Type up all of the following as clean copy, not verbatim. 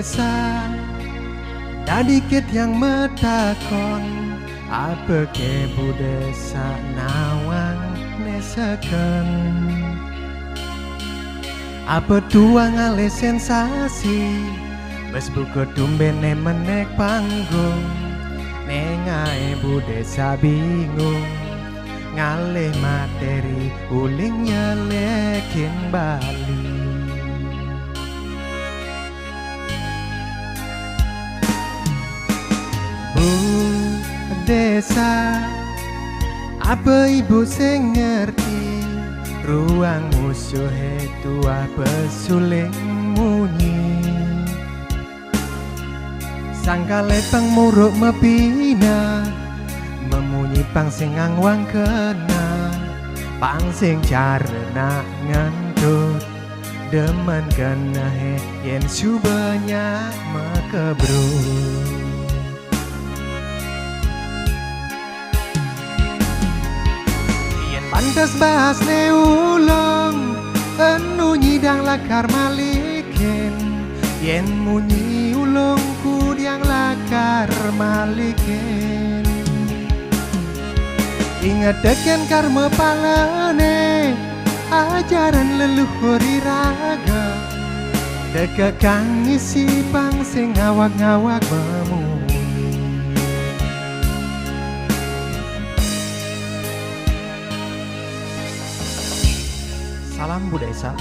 desa dadikit yang metakon apa ke budesa nawang neseken apa tuang ale sensasi bes buku tumben menek panggung nengae budesa bingung ngalih materi uling nyelekin Bali desa apa ibu sing ngerti ruang musuh itu apa suling munyi sangkale pang muruk mepina memunyi pang sing angwang kena pang sing carena ngentut demen kena he yen subanya mekebrut pantes bahas ne ulong enu nyidang lakar malikin yen munyi ulong kudiang lakar malikin ingat teken karma palane ajaran leluhur iraga deka kang isi pang sing ngawak-ngawak memuni Salam Bu Desa.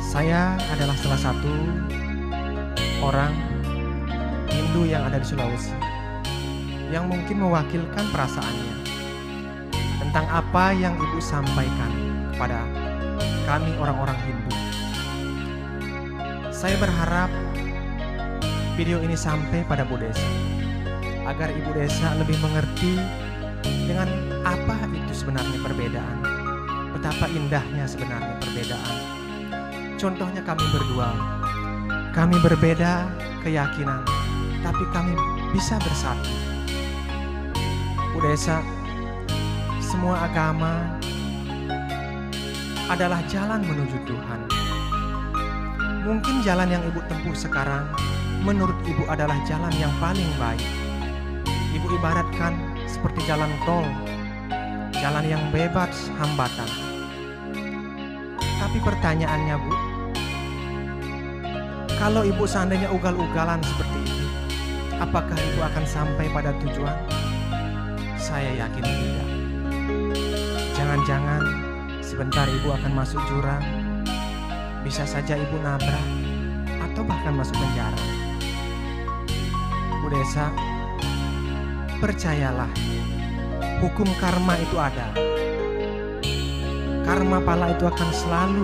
Saya adalah salah satu orang Hindu yang ada di Sulawesi yang mungkin mewakilkan perasaannya tentang apa yang Ibu sampaikan kepada kami orang-orang Hindu. Saya berharap video ini sampai pada Bu Desa agar Ibu Desa lebih mengerti dengan apa itu sebenarnya perbedaan. Betapa indahnya sebenarnya perbedaan. Contohnya kami berdua. Kami berbeda keyakinan, tapi kami bisa bersatu. Bu Desa, semua agama adalah jalan menuju Tuhan. Mungkin jalan yang Ibu tempuh sekarang menurut Ibu adalah jalan yang paling baik. Ibu ibaratkan seperti jalan tol, jalan yang bebas hambatan. Tapi pertanyaannya Bu, kalau Ibu seandainya ugal-ugalan seperti itu, apakah Ibu akan sampai pada tujuan? Saya yakin tidak. Jangan-jangan sebentar Ibu akan masuk jurang, bisa saja Ibu nabrak, atau bahkan masuk penjara. Bu Desa, percayalah, hukum karma itu ada. Karma pala itu akan selalu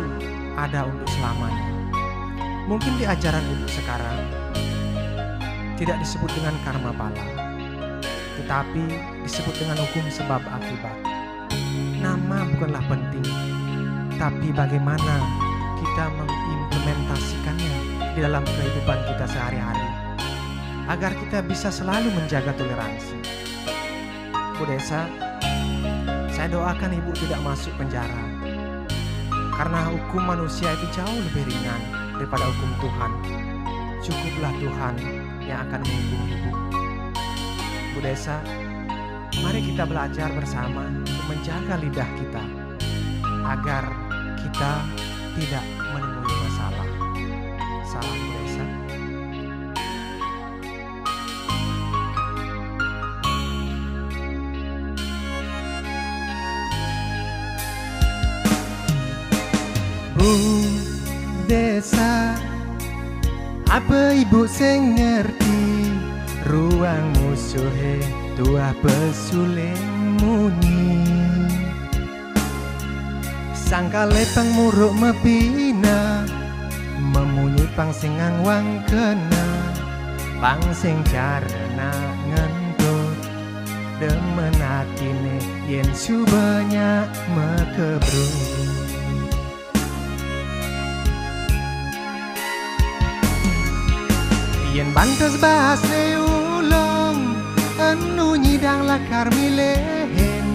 ada untuk selamanya. Mungkin di ajaran Ibu sekarang tidak disebut dengan karma pala, tetapi disebut dengan hukum sebab akibat. Nama bukanlah penting, tapi bagaimana kita mengimplementasikannya di dalam kehidupan kita sehari-hari agar kita bisa selalu menjaga toleransi. Bu Desa, saya doakan Ibu tidak masuk penjara, karena hukum manusia itu jauh lebih ringan daripada hukum Tuhan. Cukuplah Tuhan yang akan menghukum Ibu. Bu Desa, mari kita belajar bersama untuk menjaga lidah kita agar kita tidak menemui masalah. Salam Bu Desa. Bu Desa, apa Ibu sing ngerti ruang musuhe tua pesuling muni sangkale pang muruk mepina memunyi pang sing angwang kena pang sing carana ngentut demen atine yen subanya mekebrut. Yen bantes bahas ne ulong anu nyidang lakar milehen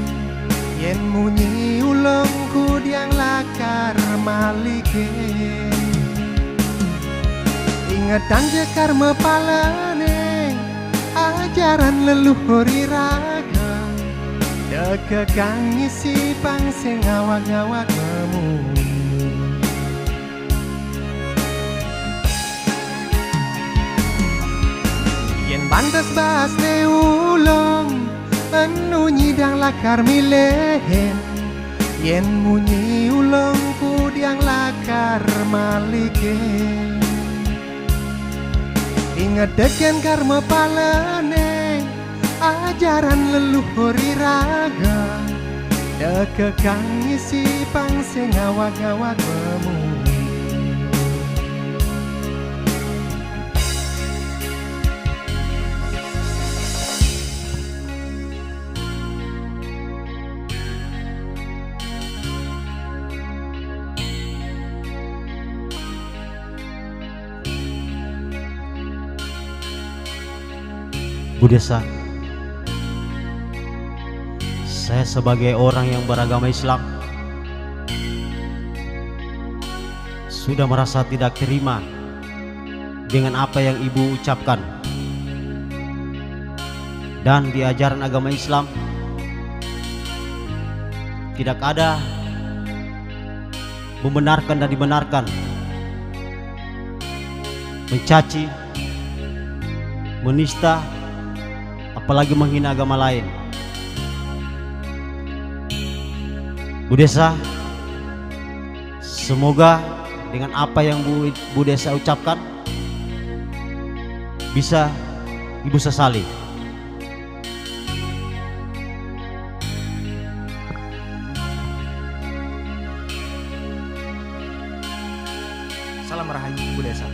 yen munyi ulong kudiang lakar malikin Ingatan je karma palane ajaran leluhur iraga dekekang isi pang sing awak-awak memuni. Yen bantes bahas ne ulong anu nyidang lakar milehen, yen munyi ulong kudiang lakar maliken. Ingat deken karma palane ajaran leluhur iraga dekekang isi pang sing awak-awak memuni. Bu Desa, saya sebagai orang yang beragama Islam sudah merasa tidak terima dengan apa yang Ibu ucapkan. Dan di ajaran agama Islam tidak ada membenarkan dan dibenarkan mencaci, menista, apalagi menghina agama lain. Bu Desa, semoga dengan apa yang Bu Desa ucapkan bisa Ibu sesali. Salam rahayu Bu Desa.